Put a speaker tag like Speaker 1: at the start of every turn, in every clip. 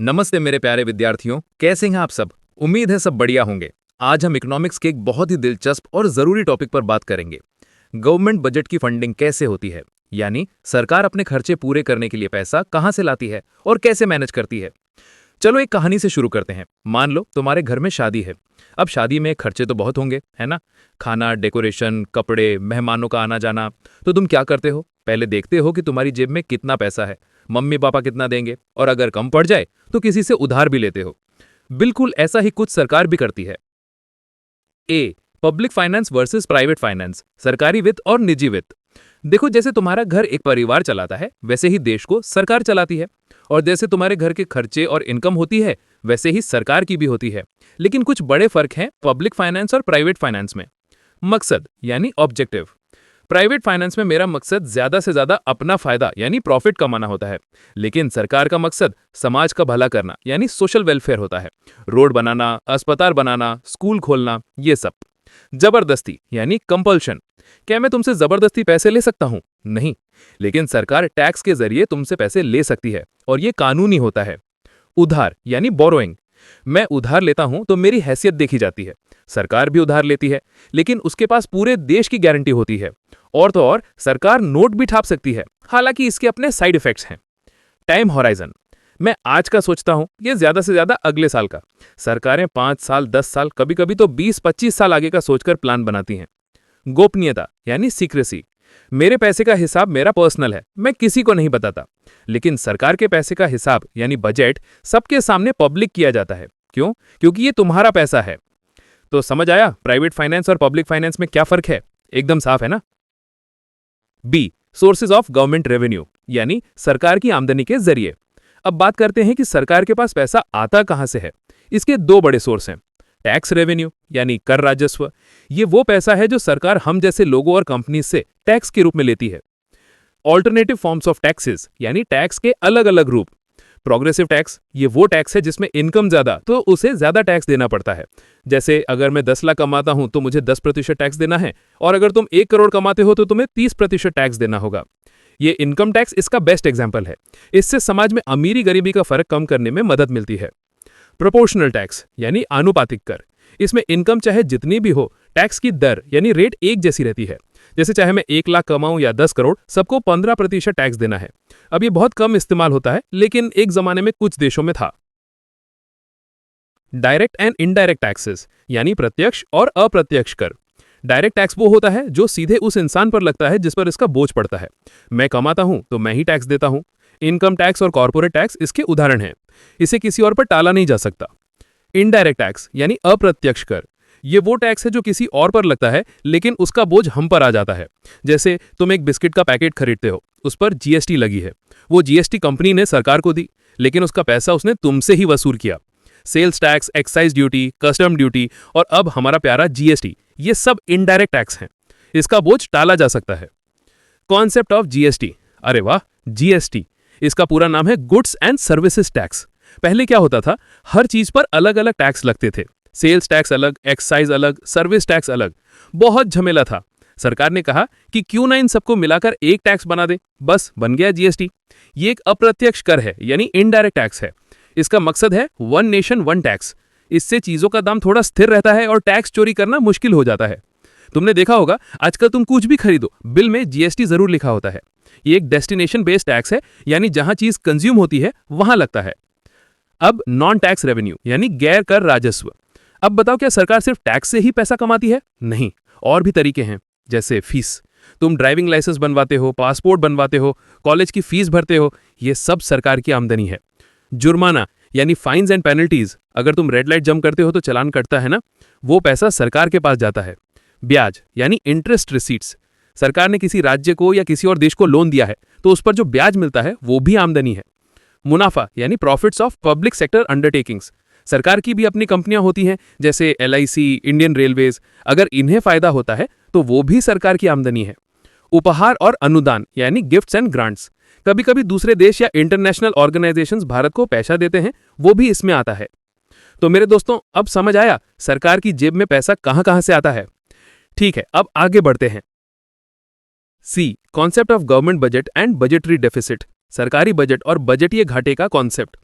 Speaker 1: नमस्ते मेरे प्यारे विद्यार्थियों, कैसे हैं आप सब। उम्मीद है सब बढ़िया होंगे। आज हम इकोनॉमिक्स के एक बहुत ही दिलचस्प और जरूरी टॉपिक पर बात करेंगे। गवर्नमेंट बजट की फंडिंग कैसे होती है, यानी सरकार अपने खर्चे पूरे करने के लिए पैसा कहां से लाती है और कैसे मैनेज करती है। चलो एक कहानी से शुरू करते हैं। मान लो तुम्हारे घर में शादी है। अब शादी में खर्चे तो बहुत होंगे, है ना। खाना, डेकोरेशन, कपड़े, मेहमानों का आना जाना। तो तुम क्या करते हो, पहले देखते हो कि तुम्हारी जेब में कितना पैसा है, मम्मी पापा कितना देंगे, और अगर कम पड़ जाए तो किसी से उधार भी लेते हो। बिल्कुल ऐसा ही कुछ सरकार भी करती है। A, public finance versus private finance, सरकारी वित्त और निजी वित्त। देखो, जैसे तुम्हारा घर एक परिवार चलाता है, वैसे ही देश को सरकार चलाती है। और जैसे तुम्हारे घर के खर्चे और इनकम होती है, वैसे ही सरकार की भी होती है। लेकिन कुछ बड़े फर्क हैं पब्लिक फाइनेंस और प्राइवेट फाइनेंस में। मकसद यानी ऑब्जेक्टिव। प्राइवेट फाइनेंस में मेरा मकसद ज्यादा से ज्यादा अपना फायदा यानी प्रॉफिट कमाना होता है। लेकिन सरकार का मकसद समाज का भला करना यानी सोशल वेलफेयर होता है। रोड बनाना, अस्पताल बनाना, स्कूल खोलना, ये सब। जबरदस्ती यानी कंपल्शन। क्या मैं तुमसे जबरदस्ती पैसे ले सकता हूं? नहीं। लेकिन सरकार टैक्स के जरिए तुमसे पैसे ले सकती है और ये कानूनी होता है। उधार यानी बोरोइंग। मैं उधार लेता हूं तो मेरी हैसियत देखी जाती है। सरकार भी उधार लेती है, लेकिन उसके पास पूरे देश की गारंटी होती है। और तो और सरकार नोट भी छाप सकती है, हालांकि इसके अपने साइड इफेक्ट्स हैं। Time horizon. मैं आज का सोचता हूं, ये ज्यादा से ज्यादा अगले साल का। सरकारें 5 साल, 10 साल, कभी कभी तो 20-25 साल आगे का सोचकर प्लान बनाती हैं। गोपनीयता यानी सीक्रेसी। मेरे पैसे का हिसाब मेरा पर्सनल है, मैं किसी को नहीं बताता। लेकिन सरकार के पैसे का हिसाब यानी बजट सबके सामने पब्लिक किया जाता है। क्यों? क्योंकि ये तुम्हारा पैसा है। तो समझ आया प्राइवेट फाइनेंस और पब्लिक फाइनेंस में क्या फर्क है? एकदम साफ है ना। B, sources of government revenue यानी सरकार की आमदनी के जरिए। अब बात करते हैं कि सरकार के पास पैसा आता कहां से है। इसके दो बड़े सोर्स हैं। टैक्स रेवेन्यू यानी कर राजस्व। ये वो पैसा है जो सरकार हम जैसे लोगों और कंपनी से टैक्स के रूप में लेती है। ऑल्टरनेटिव फॉर्म्स ऑफ टैक्सेस यानी टैक्स के अलग अलग रूप। प्रोग्रेसिव टैक्स, ये वो टैक्स है जिसमें इनकम ज्यादा तो उसे ज्यादा टैक्स देना पड़ता है। जैसे अगर मैं 10 लाख कमाता हूं तो मुझे 10% टैक्स देना है, और अगर तुम 1 करोड़ कमाते हो तो तुम्हें 30% टैक्स देना होगा। ये इनकम टैक्स इसका बेस्ट एग्जाम्पल है। इससे समाज में अमीरी गरीबी का फर्क कम करने में मदद मिलती है। प्रोपोर्शनल टैक्स यानी आनुपातिक कर। इसमें इनकम चाहे जितनी भी हो, टैक्स की दर यानी रेट एक जैसी रहती है। जैसे चाहे मैं 1 लाख कमाऊं या 10 करोड़, सबको 15% टैक्स देना है। अब ये बहुत कम इस्तेमाल होता है, लेकिन एक जमाने में कुछ देशों में था। डायरेक्ट एंड इनडायरेक्ट टैक्सेस यानी प्रत्यक्ष और अप्रत्यक्ष कर। डायरेक्ट टैक्स वो होता है जो सीधे उस इंसान पर लगता है जिस पर इसका बोझ पड़ता है। मैं कमाता हूं तो मैं ही टैक्स देता हूं। इनकम टैक्स और कॉर्पोरेट टैक्स इसके उदाहरण हैं। इसे किसी और पर टाला नहीं जा सकता। इनडायरेक्ट टैक्स यानी अप्रत्यक्ष कर। ये वो टैक्स है जो किसी और पर लगता है, लेकिन उसका बोझ हम पर आ जाता है। जैसे तुम एक बिस्किट का पैकेट खरीदते हो, उस पर जीएसटी लगी है। वो जीएसटी कंपनी ने सरकार को दी, लेकिन उसका पैसा उसने तुमसे ही वसूल किया। Sales tax, excise duty, custom duty और अब हमारा प्यारा जीएसटी, ये सब इनडायरेक्ट टैक्स हैं। इसका बोझ टाला जा सकता है। Concept of GST. अरे वाह, जीएसटी इसका पूरा नाम है गुड्स एंड सर्विसेज टैक्स। पहले क्या होता था, हर चीज पर अलग अलग टैक्स लगते थे। सेल्स टैक्स अलग, एक्साइज अलग, सर्विस टैक्स अलग। बहुत झमेला था। सरकार ने कहा कि क्यों ना इन सबको मिलाकर एक टैक्स बना दे, बस बन गया जीएसटी। ये एक अप्रत्यक्ष कर है यानी इनडायरेक्ट टैक्स है। इसका मकसद है वन नेशन वन टैक्स। इससे चीजों का दाम थोड़ा स्थिर रहता है और टैक्स चोरी करना मुश्किल हो जाता है। तुमने देखा होगा, आजकल तुम कुछ भी खरीदो, बिल में जीएसटी जरूर लिखा होता है। ये एक डेस्टिनेशन बेस्ड टैक्स है, यानी जहां चीज कंज्यूम होती है वहां लगता है। अब नॉन टैक्स रेवेन्यू यानी गैर कर राजस्व। अब बताओ, क्या सरकार सिर्फ टैक्स से ही पैसा कमाती है? नहीं, और भी तरीके हैं। जैसे फीस, तुम ड्राइविंग लाइसेंस बनवाते हो, पासपोर्ट बनवाते हो, कॉलेज की फीस भरते हो, ये सब सरकार की आमदनी है। जुर्माना यानी फाइन्स एंड पेनल्टीज, अगर तुम रेड लाइट जंप करते हो तो चालान कटता है ना, वो पैसा सरकार के पास जाता है। ब्याज यानी इंटरेस्ट रिसीट्स, सरकार ने किसी राज्य को या किसी और देश को लोन दिया है तो उस पर जो ब्याज मिलता है वो भी आमदनी है। मुनाफा यानी profits of public sector undertakings, सरकार की भी अपनी कंपनियां होती हैं, जैसे एलआईसी, इंडियन रेलवेज। अगर इन्हें फायदा होता है तो वो भी सरकार की आमदनी है। उपहार और अनुदान यानी गिफ्ट्स एंड ग्रांट्स, कभी कभी दूसरे देश या इंटरनेशनल ऑर्गेनाइजेशंस भारत को पैसा देते हैं, वो भी इसमें आता है। तो मेरे दोस्तों, अब समझ आया सरकार की जेब में पैसा कहां कहां से आता है। ठीक है, अब आगे बढ़ते हैं। C, concept of government budget and budgetary deficit, सरकारी बजट और बजटीय घाटे का कॉन्सेप्ट।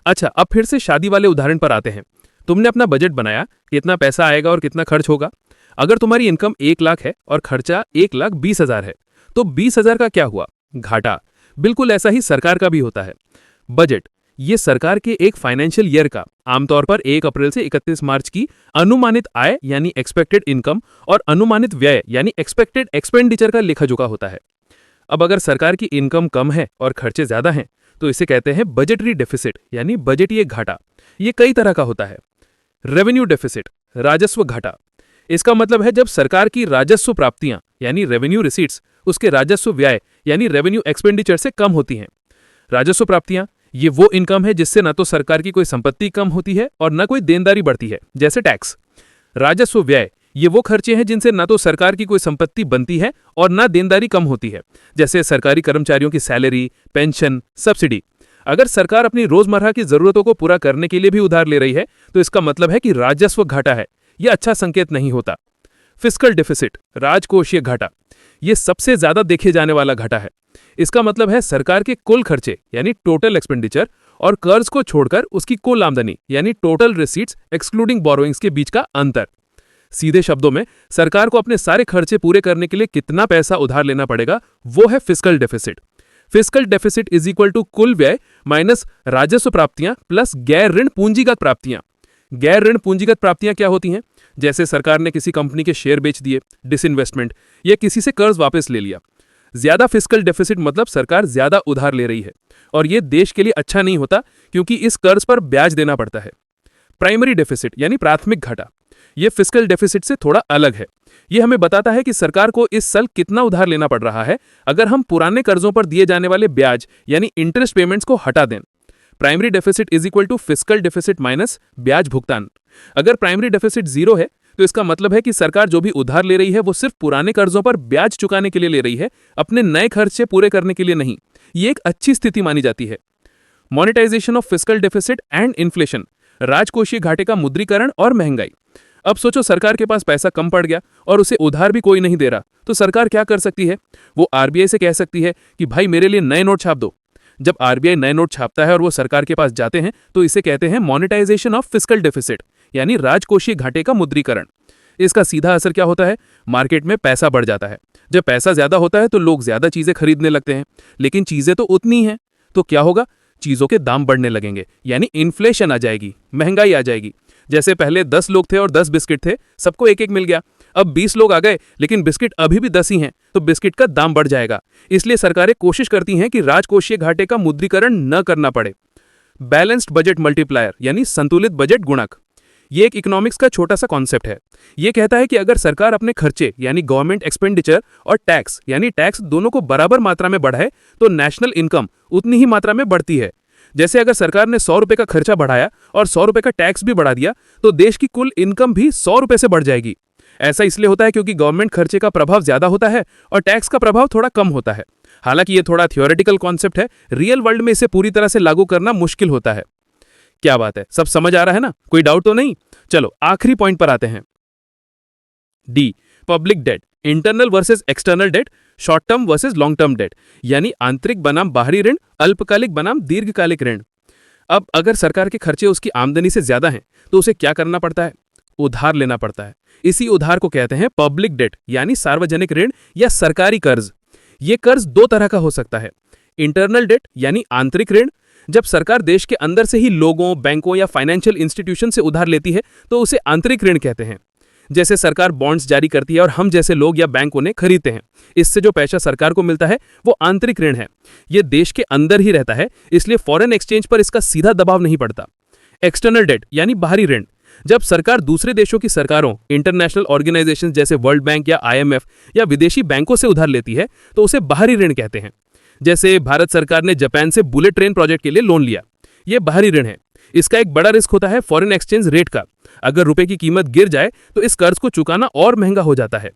Speaker 2: अच्छा, अब फिर से शादी वाले उदाहरण पर आते हैं। तुमने अपना बजट बनाया, कितना पैसा आएगा और कितना खर्च होगा। अगर तुम्हारी इनकम 1 लाख है और खर्चा 1,20,000 है, तो 20,000 का क्या हुआ? घाटा। बिल्कुल ऐसा ही सरकार का भी होता है। बजट ये सरकार के एक फाइनेंशियल ईयर का, आमतौर पर 1 अप्रैल से 31 मार्च की अनुमानित आय यानी एक्सपेक्टेड इनकम और अनुमानित व्यय यानी एक्सपेक्टेड एक्सपेंडिचर का लेखा जोखा होता है। अब अगर सरकार की इनकम कम है और खर्चे ज्यादा हैं, तो इसे कहते हैं बजटरी डेफिसिट यानी बजटीय घाटा। ये कई तरह का होता है। रेवेन्यू डेफिसिट, राजस्व घाटा। इसका मतलब है जब सरकार की राजस्व प्राप्तियां यानी रेवेन्यू रिसीट्स उसके राजस्व व्यय यानी रेवेन्यू एक्सपेंडिचर से कम होती हैं। राजस्व प्राप्तियां ये वो इनकम है जिससे न तो सरकार की कोई संपत्ति कम होती है और न कोई देनदारी बढ़ती है, जैसे टैक्स। राजस्व व्यय ये वो खर्चे हैं जिनसे न तो सरकार की कोई संपत्ति बनती है और न देनदारी कम होती है, जैसे सरकारी कर्मचारियों की सैलरी, पेंशन, सब्सिडी। अगर सरकार अपनी रोजमर्रा की जरूरतों को पूरा करने के लिए भी उधार ले रही है, तो इसका मतलब है कि राजस्व घाटा है। यह अच्छा संकेत नहीं होता। फिस्कल डेफिसिट, राजकोषीय घाटा। यह सबसे ज्यादा देखे जाने वाला घाटा है। इसका मतलब है सरकार के कुल खर्चे यानी टोटल एक्सपेंडिचर और कर्ज को छोड़कर उसकी कुल आमदनी यानी टोटल रिसीट्स एक्सक्लूडिंग बोरोइंग्स के बीच का अंतर। सीधे शब्दों में सरकार को अपने सारे खर्चे पूरे करने के लिए कितना पैसा उधार लेना पड़ेगा, वो है fiscal deficit. Fiscal deficit is equal to कुल व्यय माइनस राजस्व प्राप्तियां प्लस गैर ऋण पूंजीगत प्राप्तियां। गैर ऋण पूंजीगत प्राप्तियां क्या होती हैं? जैसे सरकार ने किसी कंपनी के शेयर बेच दिए, डिसइन्वेस्टमेंट, या किसी से कर्ज वापस ले लिया। ज्यादा फिस्कल डेफिसिट मतलब सरकार ज्यादा उधार ले रही है, और यह देश के लिए अच्छा नहीं होता क्योंकि इस कर्ज पर ब्याज देना पड़ता है। प्राइमरी डेफिसिट यानी प्राथमिक घाटा, यह फिस्कल डेफिसिट से थोड़ा अलग है। यह हमें बताता है कि सरकार को इस साल कितना उधार लेना पड़ रहा है अगर हम पुराने कर्जों पर दिए जाने वाले ब्याज यानी इंटरेस्ट पेमेंट्स को हटा दें। Primary deficit is equal to fiscal deficit minus ब्याज भुगतान। अगर प्राइमरी डेफिसिट 0 है, तो इसका मतलब है कि सरकार जो भी उधार ले रही है वो सिर्फ पुराने कर्जों पर ब्याज चुकाने के लिए ले रही है, अपने नए खर्चे पूरे करने के लिए नहीं। ये एक अच्छी स्थिति मानी जाती है। Monetisation of fiscal deficit and inflation, राजकोषीय घाटे का मुद्रीकरण और महंगाई। अब सोचो सरकार के पास पैसा कम पड़ गया और उसे उधार भी कोई नहीं दे रहा, तो सरकार क्या कर सकती है? वो आरबीआई से कह सकती है कि भाई मेरे लिए नए नोट छाप दो। जब आरबीआई नए नोट छापता है और वो सरकार के पास जाते हैं, तो इसे कहते हैं मॉनेटाइजेशन ऑफ फिस्कल डेफिसिट यानी राजकोषीय घाटे का मुद्रीकरण। इसका सीधा असर क्या होता है? मार्केट में पैसा बढ़ जाता है। जब पैसा ज्यादा होता है तो लोग ज्यादा चीजें खरीदने लगते हैं, लेकिन चीजें तो उतनी हैं, तो क्या होगा? चीजों के दाम बढ़ने लगेंगे, यानी इन्फ्लेशन आ जाएगी, महंगाई आ जाएगी। जैसे पहले 10 लोग थे और 10 बिस्किट थे, सबको एक एक मिल गया। अब 20 लोग आ गए, लेकिन बिस्किट अभी भी 10 ही हैं, तो बिस्किट का दाम बढ़ जाएगा। इसलिए सरकारें कोशिश करती हैं कि राजकोषीय घाटे का मुद्रीकरण न करना पड़े। बैलेंस्ड बजट मल्टीप्लायर यानी संतुलित बजट गुणक, ये एक इकोनॉमिक्स का छोटा सा कॉन्सेप्ट है। ये कहता है कि अगर सरकार अपने खर्चे यानी गवर्नमेंट एक्सपेंडिचर और टैक्स यानी टैक्स दोनों को बराबर मात्रा में बढ़ाए, तो नेशनल इनकम उतनी ही मात्रा में बढ़ती है। जैसे अगर सरकार ने 100 रुपए का खर्चा बढ़ाया और 100 रुपए का टैक्स भी बढ़ा दिया, तो देश की कुल इनकम भी 100 रुपए से बढ़ जाएगी। ऐसा इसलिए होता है क्योंकि गवर्नमेंट खर्चे का प्रभाव ज्यादा होता है और टैक्स का प्रभाव थोड़ा कम होता है। हालांकि ये थोड़ा थियोरेटिकल कॉन्सेप्ट है, रियल वर्ल्ड में इसे पूरी तरह से लागू करना मुश्किल होता है। क्या बात है, सब समझ आ रहा है ना? कोई डाउट तो नहीं? चलो आखिरी पॉइंट पर आते हैं। D, public debt, internal versus external debt, short term versus long term debt, यानी आंतरिक बनाम बाहरी ऋण, अल्पकालिक बनाम दीर्घकालिक ऋण। अब अगर सरकार के खर्चे उसकी आमदनी से ज्यादा हैं, तो उसे क्या करना पड़ता है? उधार लेना पड़ता है। इसी उधार को कहते हैं पब्लिक डेट यानी सार्वजनिक ऋण या सरकारी कर्ज। ये कर्ज 2 तरह का हो सकता है। इंटरनल डेट यानी आंतरिक ऋण, जब सरकार देश के अंदर से ही लोगों, बैंकों या फाइनेंशियल इंस्टीट्यूशन से उधार लेती है, तो उसे आंतरिक ऋण कहते हैं। जैसे सरकार बॉन्ड्स जारी करती है और हम जैसे लोग या बैंक उन्हें खरीदते हैं। इससे जो पैसा सरकार को मिलता है वो आंतरिक ऋण है। ये देश के अंदर ही रहता है, इसलिए फॉरेन एक्सचेंज पर इसका सीधा दबाव नहीं पड़ता। एक्सटर्नल डेट यानी बाहरी ऋण, जब सरकार दूसरे देशों की सरकारों, इंटरनेशनल ऑर्गेनाइजेशन जैसे वर्ल्ड बैंक या IMF या विदेशी बैंकों से उधार लेती है, तो उसे बाहरी ऋण कहते हैं। जैसे भारत सरकार ने जापान से बुलेट ट्रेन प्रोजेक्ट के लिए लोन लिया, यह बाहरी ऋण है। इसका एक बड़ा रिस्क होता है फॉरेन एक्सचेंज रेट का। अगर रुपए की कीमत गिर जाए तो इस कर्ज को चुकाना और महंगा हो जाता है।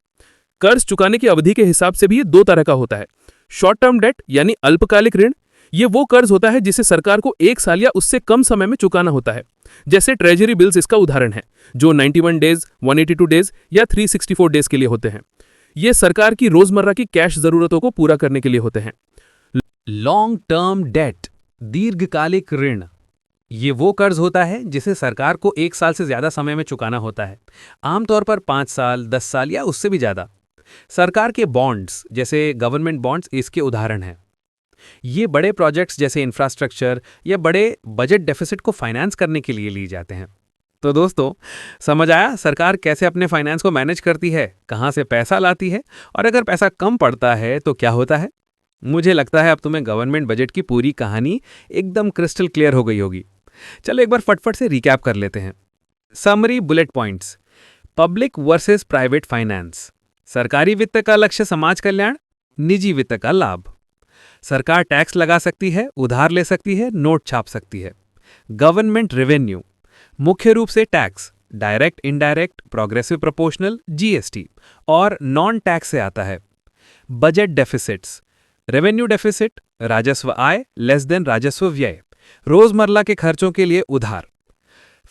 Speaker 2: कर्ज चुकाने की अवधि के हिसाब से भी ये 2 तरह का होता है। शॉर्ट टर्म डेट यानी अल्पकालिक ऋण, ये वो कर्ज होता है जिसे सरकार को 1 साल या उससे कम समय में चुकाना होता है। जैसे ट्रेजरी बिल्स इसका उदाहरण है, जो 91 डेज, 182 डेज या 364 डेज के लिए होते हैं। ये सरकार की रोजमर्रा की कैश जरूरतों को पूरा करने के लिए होते हैं।
Speaker 1: लॉन्ग टर्म डेट, दीर्घकालिक ऋण,
Speaker 3: ये वो कर्ज होता है जिसे सरकार को 1 साल से ज्यादा समय में चुकाना होता है, आमतौर पर 5 साल, 10 साल या उससे भी ज्यादा। सरकार के बॉन्ड्स जैसे गवर्नमेंट बॉन्ड्स इसके उदाहरण हैं। ये बड़े प्रोजेक्ट्स जैसे इंफ्रास्ट्रक्चर या बड़े बजट डेफिसिट को फाइनेंस करने के लिए लिए जाते हैं। तो दोस्तों, समझ आया सरकार कैसे अपने फाइनेंस को मैनेज करती है, कहाँ से पैसा लाती है, और अगर पैसा कम पड़ता है तो क्या होता है। मुझे लगता है अब तुम्हें गवर्नमेंट बजट की पूरी कहानी एकदम क्रिस्टल क्लियर हो गई होगी। चलो एक बार फटफट से रिकैप कर लेते हैं। Summary bullet points. Public versus private finance. सरकारी वित्त का लक्ष्य समाज कल्याण, निजी वित्त का लाभ। सरकार टैक्स लगा सकती है, उधार ले सकती है, नोट छाप सकती है। गवर्नमेंट रेवेन्यू मुख्य रूप से tax, direct, indirect, progressive proportional, GST और नॉन टैक्स से आता है। Budget deficits. रेवेन्यू डेफिसिट, राजस्व आय लेस देन राजस्व व्यय, रोजमर्रा के खर्चों के लिए उधार।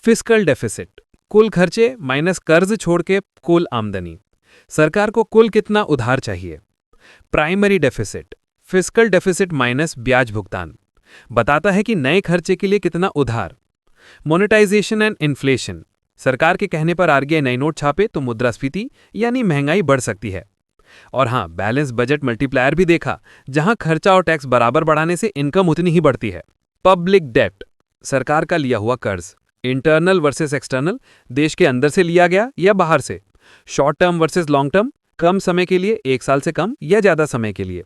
Speaker 3: फिस्कल डेफिसिट, कुल खर्चे माइनस कर्ज छोड़ के कुल आमदनी, सरकार को कुल कितना उधार चाहिए। Primary deficit, fiscal deficit minus ब्याज भुगतान, बताता है कि नए खर्चे के लिए कितना उधार। मोनेटाइजेशन एंड इन्फ्लेशन, सरकार के कहने पर आरबीआई नए नोट छापे तो मुद्रास्फीति यानी महंगाई बढ़ सकती है। और हां, बैलेंस बजट मल्टीप्लायर भी देखा, जहां खर्चा और टैक्स बराबर बढ़ाने से इनकम उतनी ही बढ़ती है। पब्लिक डेट, सरकार का लिया हुआ कर्ज, इंटरनल वर्सेस एक्सटर्नल, देश के अंदर से लिया गया या बाहर से। Short term versus long term, कम समय के लिए, 1 साल से कम या ज्यादा समय के लिए।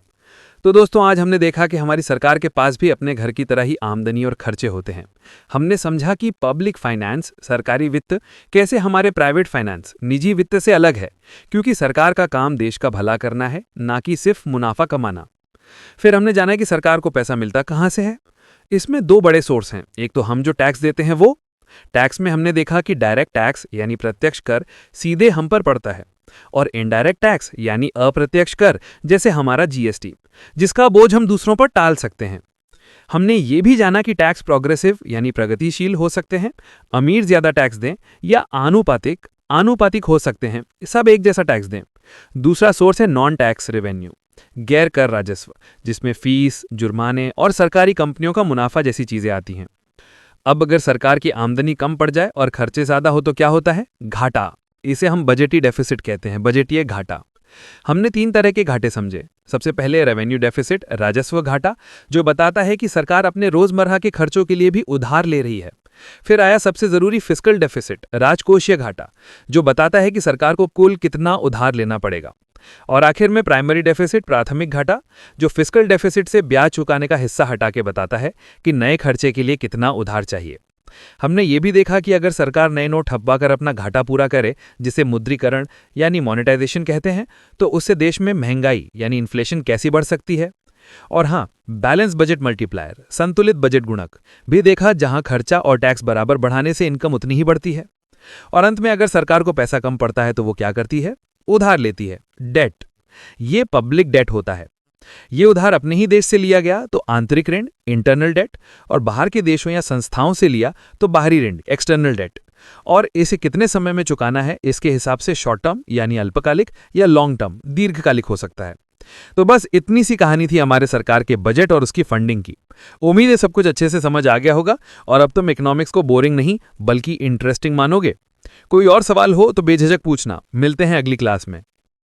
Speaker 3: तो दोस्तों, आज हमने देखा कि हमारी सरकार के पास भी अपने घर की तरह ही आमदनी और खर्चे होते हैं। हमने समझा कि पब्लिक फाइनेंस, सरकारी वित्त, कैसे हमारे प्राइवेट फाइनेंस, निजी वित्त से अलग है, क्योंकि सरकार का काम देश का भला करना है, ना कि सिर्फ मुनाफा कमाना। फिर हमने जाना कि सरकार को पैसा मिलता कहाँ से है। इसमें 2 बड़े सोर्स हैं। एक तो हम जो टैक्स देते हैं वो। टैक्स में हमने देखा कि डायरेक्ट टैक्स यानी प्रत्यक्ष कर सीधे हम पर पड़ता है, और इनडायरेक्ट टैक्स यानी अप्रत्यक्ष कर जैसे हमारा जीएसटी, जिसका बोझ हम दूसरों पर टाल सकते हैं। हमने ये भी जाना कि टैक्स प्रोग्रेसिव यानी प्रगतिशील हो सकते हैं, अमीर ज्यादा टैक्स दें, या आनुपातिक हो सकते हैं, सब एक जैसा टैक्स दें। दूसरा सोर्स है नॉन टैक्स रेवेन्यू, गैर कर राजस्व, जिसमें फीस, जुर्माने और सरकारी कंपनियों का मुनाफा जैसी चीजें आती हैं। अब अगर सरकार की आमदनी कम पड़ जाए और खर्चे ज्यादा हो तो क्या होता है? घाटा। इसे हम बजटीय डेफिसिट कहते हैं, बजटीय घाटा। हमने 3 तरह के घाटे समझे। सबसे पहले रेवेन्यू डेफिसिट, राजस्व घाटा, जो बताता है कि सरकार अपने रोजमर्रा के खर्चों के लिए भी उधार ले रही है। फिर आया सबसे जरूरी फिस्कल डेफिसिट, राजकोषीय घाटा, जो बताता है कि सरकार को कुल कितना उधार लेना पड़ेगा। और आखिर में प्राइमरी डेफिसिट, प्राथमिक घाटा, जो फिस्कल डेफिसिट से ब्याज चुकाने का हिस्सा हटा के बताता है कि नए खर्चे के लिए कितना उधार चाहिए। हमने ये भी देखा कि अगर सरकार नए नोट छपवाकर अपना घाटा पूरा करे, जिसे मुद्रीकरण यानी मोनेटाइजेशन कहते हैं, तो उससे देश में महंगाई यानी इन्फ्लेशन कैसी बढ़ सकती है। और हाँ, बैलेंस बजट मल्टीप्लायर, संतुलित बजट गुणक भी देखा, जहां खर्चा और टैक्स बराबर बढ़ाने से इनकम उतनी ही बढ़ती है। और अंत में अगर सरकार को पैसा कम पड़ता है तो वो क्या करती है? उधार लेती है, डेट। ये पब्लिक डेट होता है। ये उधार अपने ही देश से लिया गया तो आंतरिक ऋण, इंटरनल डेट, और बाहर के देशों या संस्थाओं से लिया तो बाहरी ऋण, एक्सटर्नल डेट। और इसे कितने समय में चुकाना है, इसके हिसाब से शॉर्ट टर्म यानी अल्पकालिक या लॉन्ग टर्म दीर्घकालिक हो सकता है। तो बस इतनी सी कहानी थी हमारे सरकार के बजट और उसकी फंडिंग की। उम्मीद है सब कुछ अच्छे से समझ आ गया होगा और अब तुम इकोनॉमिक्स को बोरिंग नहीं बल्कि इंटरेस्टिंग मानोगे। कोई और सवाल हो तो बेझिझक पूछना। मिलते हैं अगली क्लास में।